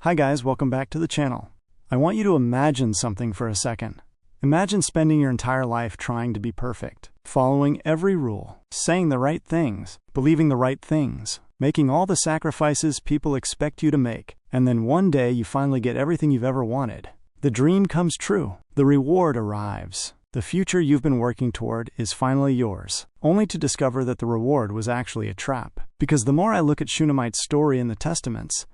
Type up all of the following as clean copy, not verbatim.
Hi guys, welcome back to the channel. I want you to imagine something for a second. Imagine spending your entire life trying to be perfect, following every rule, saying the right things, believing the right things, making all the sacrifices people expect you to make, and then one day you finally get everything you've ever wanted. The dream comes true. The reward arrives. The future you've been working toward is finally yours, only to discover that the reward was actually a trap. Because the more I look at Shunammite's story in the Testaments,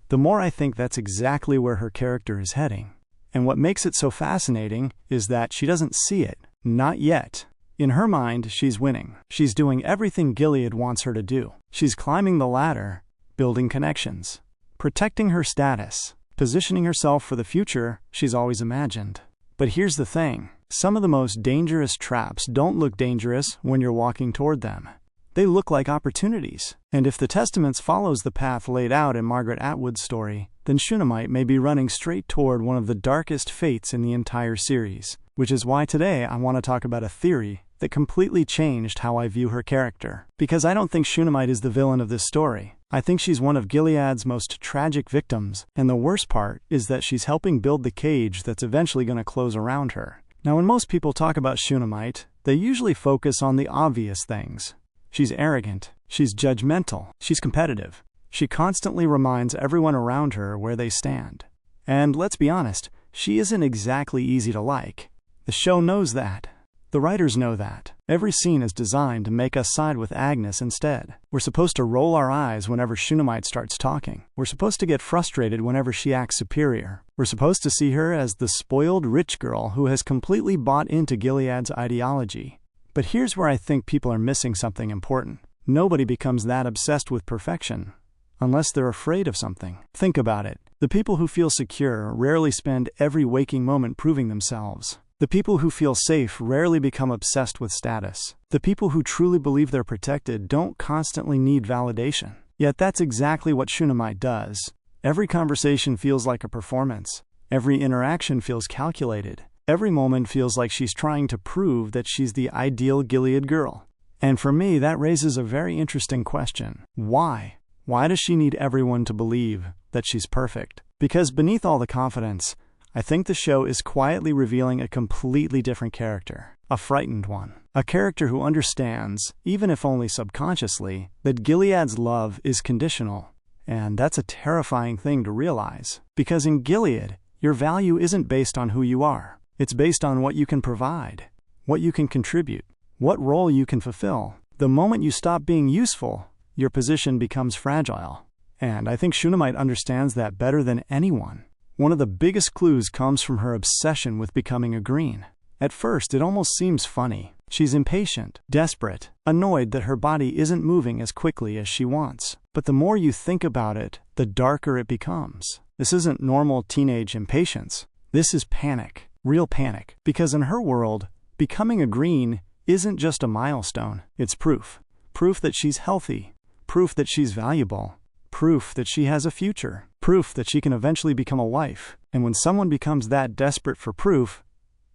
the more I think that's exactly where her character is heading. And what makes it so fascinating is that she doesn't see it. Not yet. In her mind, she's winning. She's doing everything Gilead wants her to do. She's climbing the ladder, building connections, protecting her status, positioning herself for the future she's always imagined. But here's the thing. Some of the most dangerous traps don't look dangerous when you're walking toward them. They look like opportunities. And if the Testaments follows the path laid out in Margaret Atwood's story, then Shunammite may be running straight toward one of the darkest fates in the entire series. Which is why today I want to talk about a theory that completely changed how I view her character. Because I don't think Shunammite is the villain of this story. I think she's one of Gilead's most tragic victims, and the worst part is that she's helping build the cage that's eventually going to close around her. Now, when most people talk about Shunammite, they usually focus on the obvious things. She's arrogant, she's judgmental, she's competitive. She constantly reminds everyone around her where they stand. And let's be honest, she isn't exactly easy to like. The show knows that. The writers know that. Every scene is designed to make us side with Agnes instead. We're supposed to roll our eyes whenever Shunammite starts talking. We're supposed to get frustrated whenever she acts superior. We're supposed to see her as the spoiled rich girl who has completely bought into Gilead's ideology. But here's where I think people are missing something important. Nobody becomes that obsessed with perfection unless they're afraid of something. Think about it. The people who feel secure rarely spend every waking moment proving themselves. The people who feel safe rarely become obsessed with status. The people who truly believe they're protected don't constantly need validation. Yet that's exactly what Shunammite does. Every conversation feels like a performance. Every interaction feels calculated. Every moment feels like she's trying to prove that she's the ideal Gilead girl. And for me, that raises a very interesting question. Why? Why does she need everyone to believe that she's perfect? Because beneath all the confidence, I think the show is quietly revealing a completely different character. A frightened one. A character who understands, even if only subconsciously, that Gilead's love is conditional. And that's a terrifying thing to realize. Because in Gilead, your value isn't based on who you are. It's based on what you can provide, what you can contribute, what role you can fulfill. The moment you stop being useful, your position becomes fragile. And I think Shunammite understands that better than anyone. One of the biggest clues comes from her obsession with becoming a green. At first, it almost seems funny. She's impatient, desperate, annoyed that her body isn't moving as quickly as she wants. But the more you think about it, the darker it becomes. This isn't normal teenage impatience. This is panic. Real panic. Because in her world, becoming a green isn't just a milestone. It's proof. Proof that she's healthy. Proof that she's valuable. Proof that she has a future. Proof that she can eventually become a wife. And when someone becomes that desperate for proof,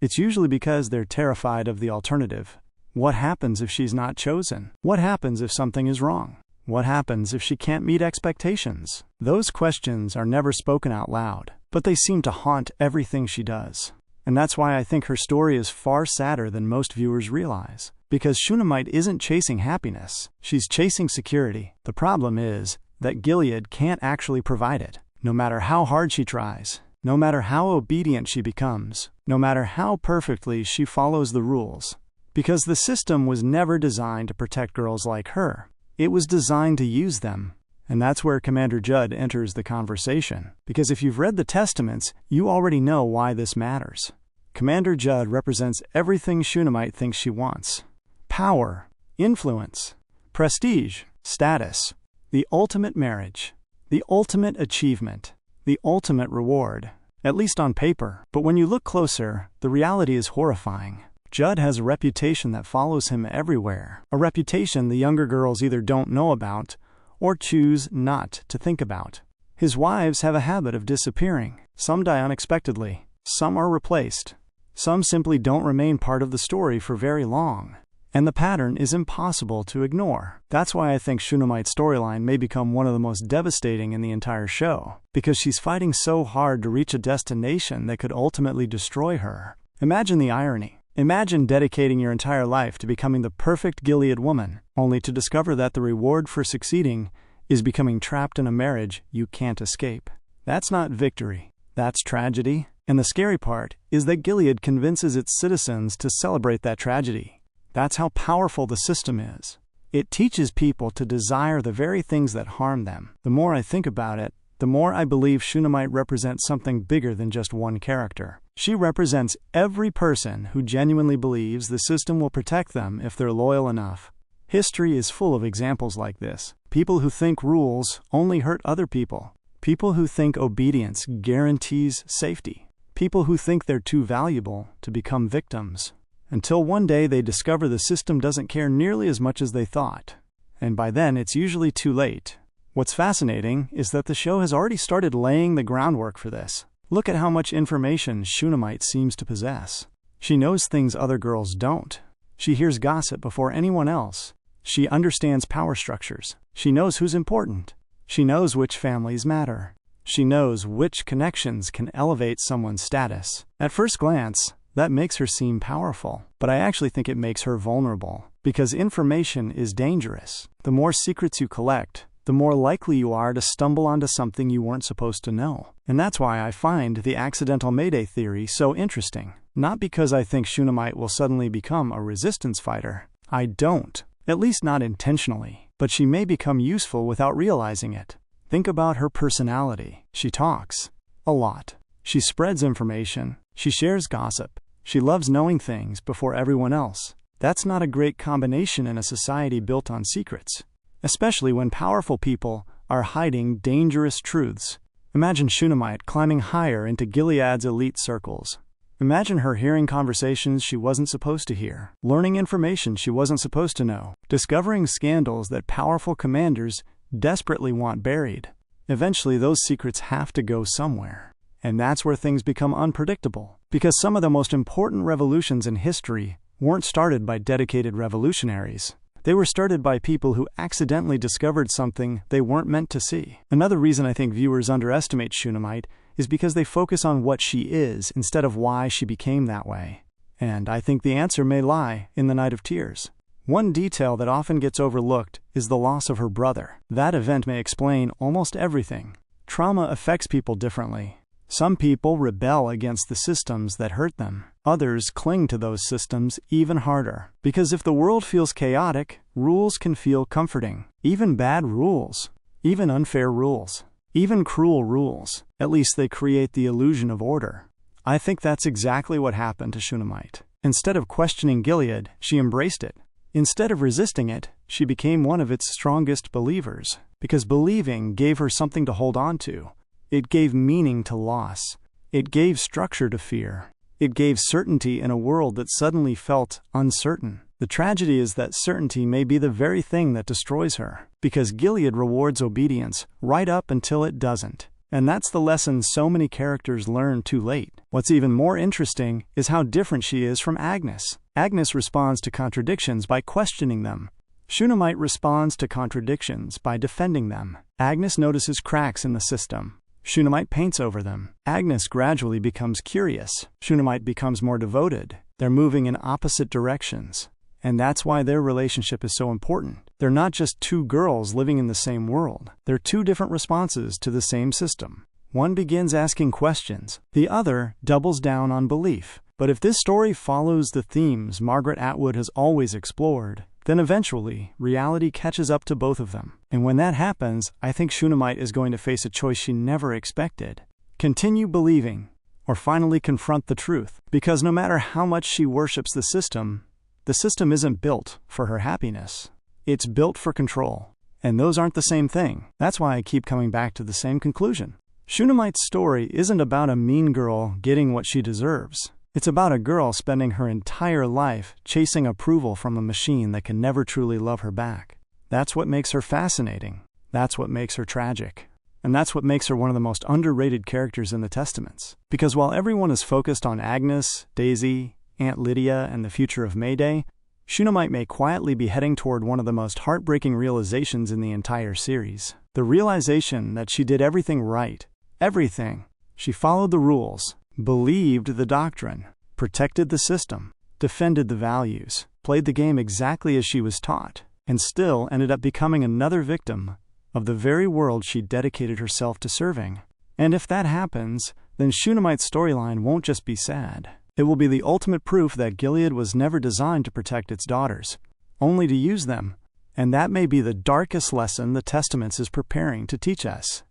it's usually because they're terrified of the alternative. What happens if she's not chosen? What happens if something is wrong? What happens if she can't meet expectations? Those questions are never spoken out loud, but they seem to haunt everything she does. And that's why I think her story is far sadder than most viewers realize. Because Shunammite isn't chasing happiness, she's chasing security. The problem is that Gilead can't actually provide it. No matter how hard she tries, no matter how obedient she becomes, no matter how perfectly she follows the rules. Because the system was never designed to protect girls like her. It was designed to use them. And that's where Commander Judd enters the conversation. Because if you've read the Testaments, you already know why this matters. Commander Judd represents everything Shunammite thinks she wants. Power, influence, prestige, status, the ultimate marriage, the ultimate achievement, the ultimate reward. At least on paper. But when you look closer, the reality is horrifying. Judd has a reputation that follows him everywhere. A reputation the younger girls either don't know about or choose not to think about. His wives have a habit of disappearing. Some die unexpectedly. Some are replaced. Some simply don't remain part of the story for very long. And the pattern is impossible to ignore. That's why I think Shunammite's storyline may become one of the most devastating in the entire show, because she's fighting so hard to reach a destination that could ultimately destroy her. Imagine the irony. Imagine dedicating your entire life to becoming the perfect Gilead woman, only to discover that the reward for succeeding is becoming trapped in a marriage you can't escape. That's not victory. That's tragedy. And the scary part is that Gilead convinces its citizens to celebrate that tragedy. That's how powerful the system is. It teaches people to desire the very things that harm them. The more I think about it, the more I believe Shunammite represents something bigger than just one character. She represents every person who genuinely believes the system will protect them if they're loyal enough. History is full of examples like this. People who think rules only hurt other people. People who think obedience guarantees safety. People who think they're too valuable to become victims. Until one day they discover the system doesn't care nearly as much as they thought. And by then, it's usually too late. What's fascinating is that the show has already started laying the groundwork for this. Look at how much information Shunammite seems to possess. She knows things other girls don't. She hears gossip before anyone else. She understands power structures. She knows who's important. She knows which families matter. She knows which connections can elevate someone's status. At first glance, that makes her seem powerful, but I actually think it makes her vulnerable, because information is dangerous. The more secrets you collect, the more likely you are to stumble onto something you weren't supposed to know. And that's why I find the accidental Mayday theory so interesting. Not because I think Shunammite will suddenly become a resistance fighter. I don't, at least not intentionally, but she may become useful without realizing it. Think about her personality. She talks a lot. She spreads information. She shares gossip. She loves knowing things before everyone else. That's not a great combination in a society built on secrets, especially when powerful people are hiding dangerous truths. Imagine Shunammite climbing higher into Gilead's elite circles. Imagine her hearing conversations she wasn't supposed to hear, learning information she wasn't supposed to know, discovering scandals that powerful commanders desperately want buried. Eventually, those secrets have to go somewhere. And that's where things become unpredictable, because some of the most important revolutions in history weren't started by dedicated revolutionaries. They were started by people who accidentally discovered something they weren't meant to see. Another reason I think viewers underestimate Shunammite is because they focus on what she is instead of why she became that way. And I think the answer may lie in the Night of Tears. One detail that often gets overlooked is the loss of her brother. That event may explain almost everything. Trauma affects people differently. Some people rebel against the systems that hurt them. Others cling to those systems even harder. Because if the world feels chaotic, rules can feel comforting. Even bad rules. Even unfair rules. Even cruel rules. At least they create the illusion of order. I think that's exactly what happened to Shunammite. Instead of questioning Gilead, she embraced it. Instead of resisting it, she became one of its strongest believers. Because believing gave her something to hold on to. It gave meaning to loss. It gave structure to fear. It gave certainty in a world that suddenly felt uncertain. The tragedy is that certainty may be the very thing that destroys her, because Gilead rewards obedience right up until it doesn't. And that's the lesson so many characters learn too late. What's even more interesting is how different she is from Agnes. Agnes responds to contradictions by questioning them. Shunammite responds to contradictions by defending them. Agnes notices cracks in the system. Shunammite paints over them. Agnes gradually becomes curious. Shunammite becomes more devoted. They're moving in opposite directions. And that's why their relationship is so important. They're not just two girls living in the same world. They're two different responses to the same system. One begins asking questions. The other doubles down on belief. But if this story follows the themes Margaret Atwood has always explored, then eventually, reality catches up to both of them. And when that happens, I think Shunammite is going to face a choice she never expected. Continue believing, or finally confront the truth. Because no matter how much she worships the system isn't built for her happiness. It's built for control. And those aren't the same thing. That's why I keep coming back to the same conclusion. Shunammite's story isn't about a mean girl getting what she deserves. It's about a girl spending her entire life chasing approval from a machine that can never truly love her back. That's what makes her fascinating. That's what makes her tragic. And that's what makes her one of the most underrated characters in the Testaments. Because while everyone is focused on Agnes, Daisy, Aunt Lydia, and the future of Mayday, Shunammite may quietly be heading toward one of the most heartbreaking realizations in the entire series. The realization that she did everything right. Everything. She followed the rules, believed the doctrine, protected the system, defended the values, played the game exactly as she was taught, and still ended up becoming another victim of the very world she dedicated herself to serving. And if that happens, then Shunammite's storyline won't just be sad. It will be the ultimate proof that Gilead was never designed to protect its daughters, only to use them. And that may be the darkest lesson the Testament is preparing to teach us.